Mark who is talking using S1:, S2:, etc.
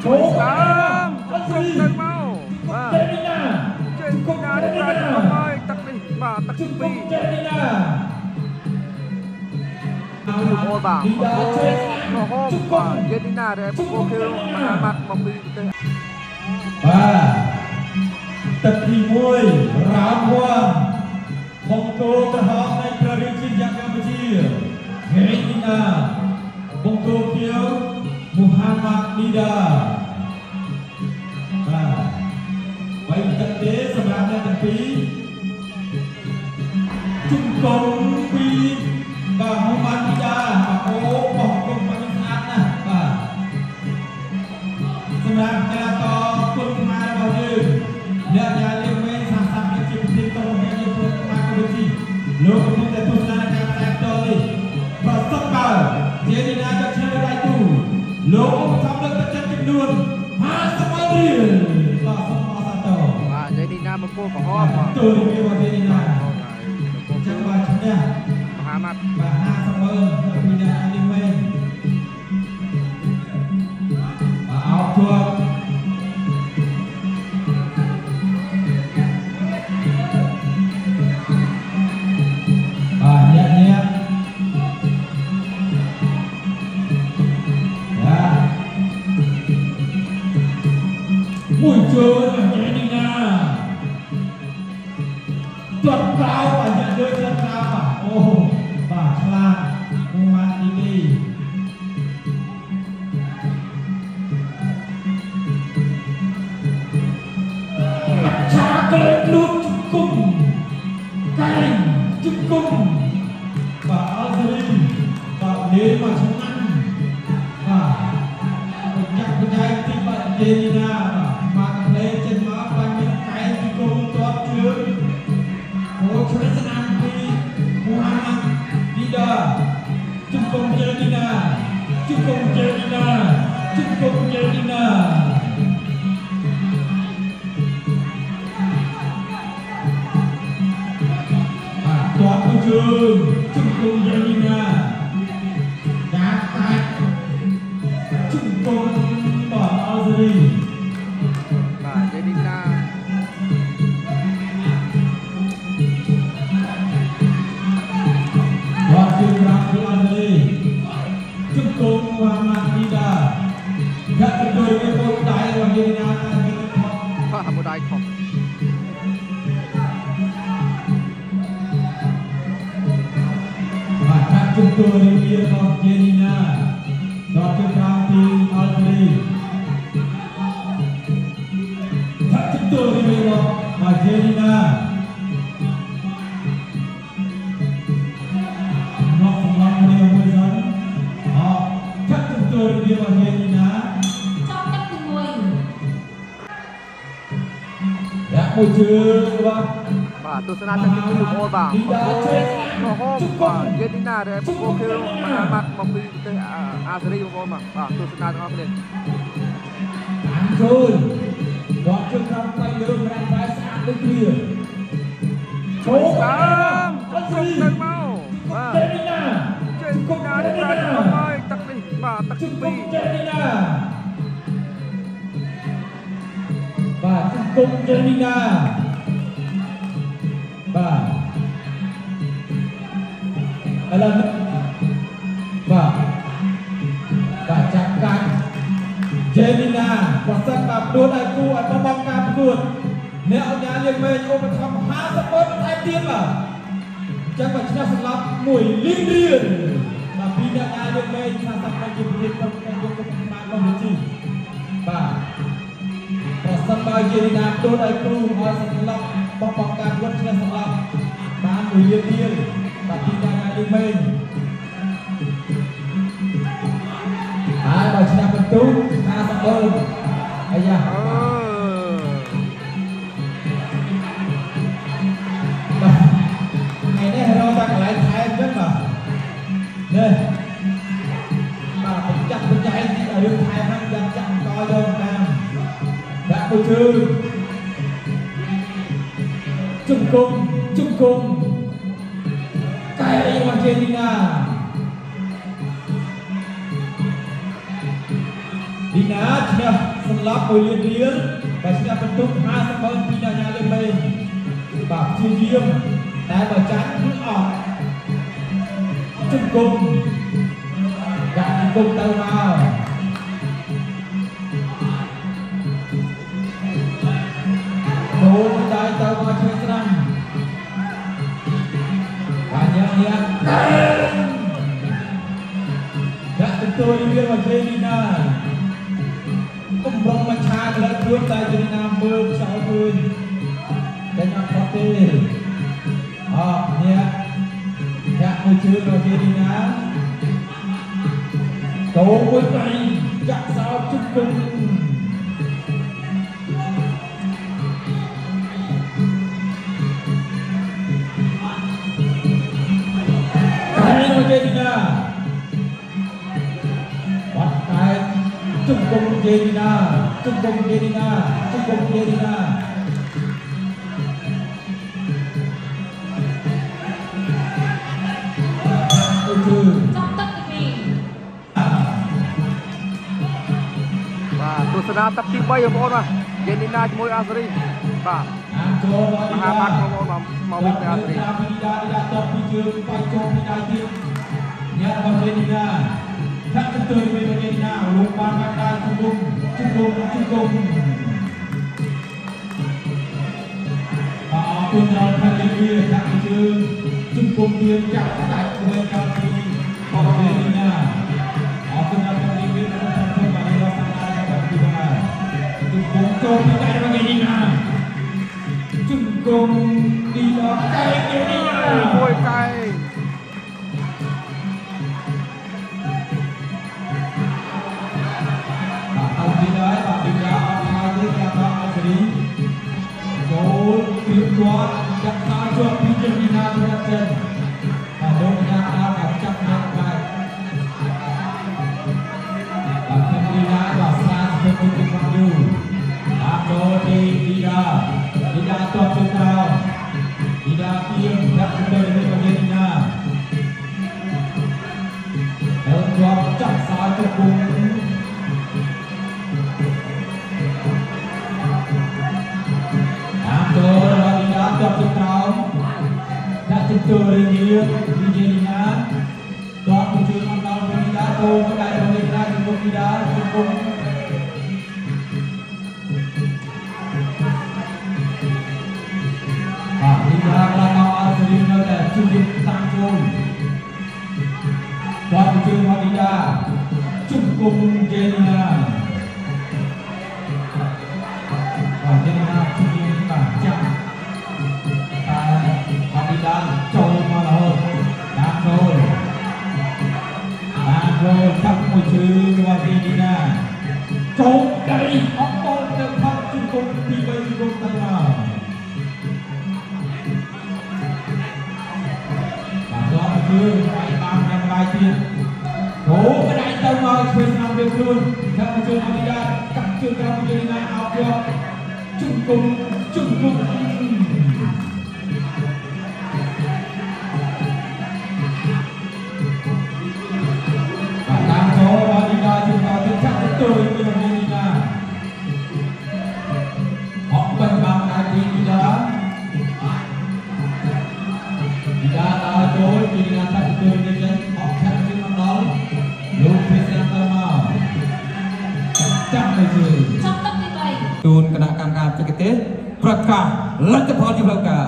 S1: ស្ដាមគ្រប់ទៅមកបាទចេញពីណានេះបានមកហើយទឹកនេះបាទទឹកទី2អូបាទអូហូបបាទយេនីណាដែលបកគោខៀវមហាម៉ាត់មកពីប្រទេស
S2: បាទទឹកទី1រ៉ាវ័នបង្គោលក្រហមនៃព្រះរាជាណាចក្រកម្ពុជាហេនីណាបង្គោលខៀវមូហាម៉ាត់នីដាបាទបីទឹកទេសម្រាប់អ្នកទាំងពីរជុំកងពីបាទមូហាម៉ាត់នីដាអូបង្គោលមកស្អាតណាស់បាទសម្រាប់កីឡាករគុណខ្មែររបស់យើងអ្នកដែលលេងមេសាសាប់ជាប្រធានក្រុមអ្នកយកប្រមាណវិធីលោកកំពុងតែទស្សនាការផ្សាយផ្ទាល់នេះប្រសិទ្ធបើជានីណាจะឈ្នះដោយដៃគូលោកសំដឹកទឹកចិត្តចំនួន50រៀលបាទសូមអរសាទរ
S1: បាទយេនីណាមកគោក្រហមបាទ
S2: ទូលពីរបស់យេនីណាចាំបានឈ្នះ
S1: មហាម៉ាត់
S2: បាទ50រៀលពីអ្នកលេងមេបាទអោបជាប់មួយជើងអាយេនីណាទាត់ក្រោមអាយ៉ាលើទាត់ក្រោមបាទអូបាទឆ្លាតមូម៉ាត់នីនីឆាកលេលូតជង្គង់កែងជង្គង់បាទអល់សេរីបាទលេងមកឆ្ងាញ់បាទបញ្ញាក់ទីបាទយេនីណាបាទលេងចេញមកបាញ់មានកែងពីគុំទាត់ជើងអូឆ្លងស្នាមពីមូហាម៉ាត់នីដាជង្គង់យេនីណាជង្គង់យេនីណាជង្គង់យេនីណាបាទទាត់ពីជើងជង្គង់យេនីណាដាច់តាច់ជង្គង់បាទអល់សេរី
S1: បាទយេនីណា
S2: បាទជើងក្រោមពីអល់សេរីជង្គង់មូហាម៉ាត់នីដាកាត់ទៅដោយមានបូដៃរបស់យេនីណាតែមានខុស
S1: បាទបូដៃខុស
S2: បាទកាត់ជង្គង់រៀបរបស់យេនីណាដល់ជើងក្រោមពីអល់សេរីកាត់ជង្គង់រៀបរបស់យេនីណាមកសម្រាប់គ្នាមួយសិនអត់កាត់ជង្គង់រៀបរបស់យេនីណា
S3: ចាប់ទឹកទី1
S2: ដាក់មួយជើងបាទ
S1: បាទទស្សនាទឹកទី2លោកអូនបាទអូហូបបាទយេនីណាដែលបកគោខៀវមហាម៉ាត់មកពីប្រទេសអាសេរីបងប្អូនបាទទស្សនាទាំងអស់គ្នា
S2: អានជូនគាត់ជើងក្រោមផ្នែកលើប្រាំតែស្អាតដូចគ្នា
S1: ចូលស្ដាមគ្រប់ទៅមកបាទ
S2: ចេញណា
S1: ចេញពីណានេះបានមកហើយទឹកនេះបាទទឹកទី2
S2: ចេញណាបាទជង្គង់ចេញណាបាទឥឡូវបាទចាប់កាច់យេនីណាប្រសិទ្ធបាទផ្ដួលដៃគូឲ្យបបការប្រកួតអ្នកអញ្ញាលេងមេឧបត្ថម្ភ50%បន្ថែមទៀតបាទចឹងបាទឈ្នះសម្រាប់1លានរៀលបាទពីអ្នកអញ្ញាលេងមេថាសាប់តែជាប្រធានក្រុមការយកទៅតាមរបស់វិជីបាទប្រសិទ្ធបើយេនីណាផ្ដួលដៃគូឲ្យសម្រាប់បបការប្រកួតឈ្នះសម្រាប់បាន1លានរៀលបាទពីអ្នកអញ្ញាលេងមេហើយបើឈ្នះបន្ទូ50%អាយ៉ាថ្ងៃនេះរកតែកន្លែងថែមចឹងបាទនេះបាទបញ្ចាក់បញ្ចែងទីឲ្យរឿងថែមហ្នឹងយ៉ាងចាក់អង្គយកតាមដាក់មួយជើងជង្គង់កែរបស់យេនីណា ណាឈ្នះសម្លាប់មួយលានរៀលបើឈ្នះបន្ទុក50ពីអ្នកញ៉ាលេមេបាទព្យាយាមតែបើចាញ់គឺអត់ជង្គង់ដាក់ជង្គង់ទៅមកគោលដៅទៅមកឆ្វេងស្ដាំបាទញ៉ាំដាក់ទៅទូលវាមកជេនីណាកុំប្រងមកឆាក្លើខ្លួនតែជេនីណាមើលខ្សោយឃើញតែញ៉ាំផុតទេអត់នេះដាក់មួយជើងមកជេនីណាកោមួយដៃចាក់សោជង្គង់ជេនីណាជង្គង់ជេនីណាជង្គង់ជេនីណាអូគឺ
S3: Trong tất thì
S1: បាទទស្សនាទឹកទី3បងប្អូនបាទយេនីណាជាមួយអាសេរីបាទ
S2: អាចូលមក
S1: មហាបាត់បងប្អូនមកវិញទៅអាសេរី
S2: ពីដាតបពីជើងបាច់ចូលពីដៃទៀតញ៉ាំរបស់ជេនីណាថាក់ទៅពីជេនីណាលោកបានបាត់ដៃជង្គង់អរគុណដល់ខាងនេះវាថាក់ជើងជង្គង់វាចាប់ដាច់ទៅដល់ពីរបស់ជេនីណាអរគុណដល់ខាងនេះវាបានធ្វើបានដល់សាលារបស់ពីបានជង្គង់ចូលពីដៃរបស់ជេនីណាជង្គង់đi đó cái đi
S1: មួយកែ
S2: ông đi đấy bà đi ra ông hai đứa ra đó ông xử lý cố kiếm quán chắc sao cho phi chân đi ra cho chân và đông ra áo cả chắc nặng lại và không đi ra và xa không có cái con du đồ đi ra cho chân cao đi ra tiêm chắc chân đây với con đi ra đông quán chắc sao cho cùngចូលដល់ពីដាតបទៅក្រោមដាក់ជង្គង់រៀងរៀងពីជេនីណាតបទៅជើងអត់ដល់ពីដាចូលមកដៃរបស់នេះណាជង្គង់ពីដាជង្គង់ពីដាដល់មកអត់ស្រីនៅតែជង្គង់តាមចូលតបទៅជើងមកពីដាជង្គង់ជេនីណាជេនីណាជង្គង់ចាំតែអបិដាចូលមករហូតដាក់ចូលខាប់មួយជើងរបស់ជេនីណាចូលដៃអត់តទៅខាប់ជង្គង់ទី3ជង្គង់ទៅមកបាទដល់ជើងឲ្យបានញ៉ាំបាយទៀតអូក្តៅទៅមកជួយស្នាមវាខ្លួនខាប់មួយជើងអបិដាកាប់ជើងក្រោមជេនីណាអោបយកជង្គង់តាមចូលដល់ទីដល់ជើងដល់ទៅចាក់ទៅពីនេះណាអត់បាញ់បានដល់ទីដល់ចូលពីណាចាក់ទៅនេះចឹងអត់ខាត់ជើងមកដល់លោកពិសេសទៅមកចាប់ទៅជើង
S3: Trong tất thì
S2: ទូនគណៈកម្មការបច្ចេកទេសប្រកាសលទ្ធផលជាផ្លូវការ